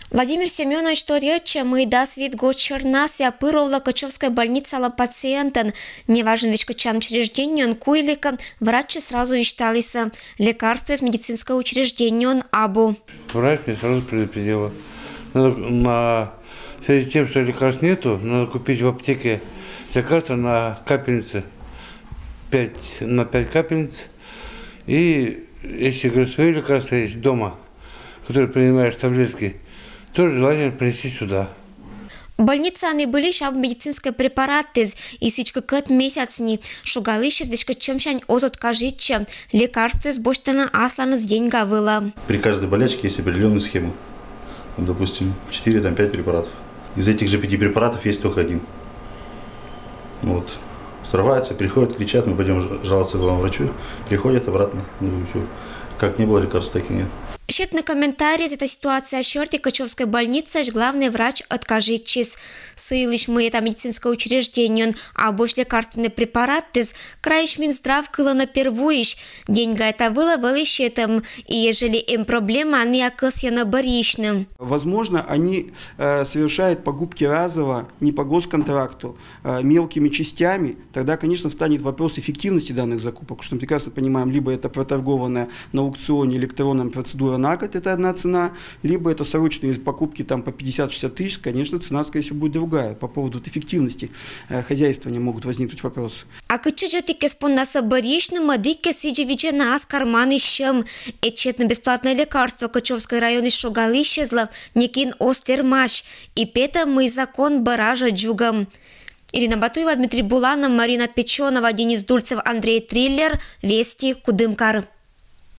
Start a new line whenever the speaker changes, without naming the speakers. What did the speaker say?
Владимир Семенович Тореча мы дасвит гочернас я пыровла Качевская больница ла пациентен. Неважно ведь качан учреждение он куйлика, врач сразу ищталися. Лекарство из медицинского учреждения он абу.
Врач мне сразу предупредила. В связи с тем, что лекарств нету, надо купить в аптеке лекарства на капельницы. 5 капельниц. И если, говорю, свои лекарства есть дома, которые принимаешь таблетки, тоже желательно принести сюда.
Больница они были шаб медицинские препараты, и сичка кот месяцни, шугалище здешка чемшань озот кажича, лекарство из боштана аслана с деньга было.
При каждой болячке есть определенная схема. Допустим, 4-5 препаратов. Из этих же 5 препаратов есть только один. Вот. Срываются, приходят, кричат, мы пойдем жаловаться главному врачу, приходят обратно. Как не было лекарств, так и нет.
Щитный комментарий за этой ситуации о черте Качевской больницы, главный врач откажет чиз. Сылыш мы это медицинское учреждение, а больше лекарственный препарат из краиш Минздрав кыло на первуиш. Деньга это выловили щитом, и ежели им проблема, они окысья на баришным.
Возможно, они совершают покупки разово, не по госконтракту, мелкими частями. Тогда, конечно, встанет вопрос эффективности данных закупок, что мы прекрасно понимаем, либо это проторгованная на аукционе электронная процедура на год, это одна цена, либо это срочные покупки там по 50-60 тысяч, конечно, цена, скорее всего, будет другая. По поводу эффективности хозяйствования могут возникнуть вопросы.
А кыча тикес по нас баришным, а дике сиджи виджи нас карманы щем. Этчетно бесплатное лекарство Качевской районе шугали исчезло, некин остермаш. И пета мы закон баража джугам. Ирина Батуева, Дмитрий Буланов, Марина Печенова, Денис Дульцев, Андрей Триллер. Вести Кудымкар.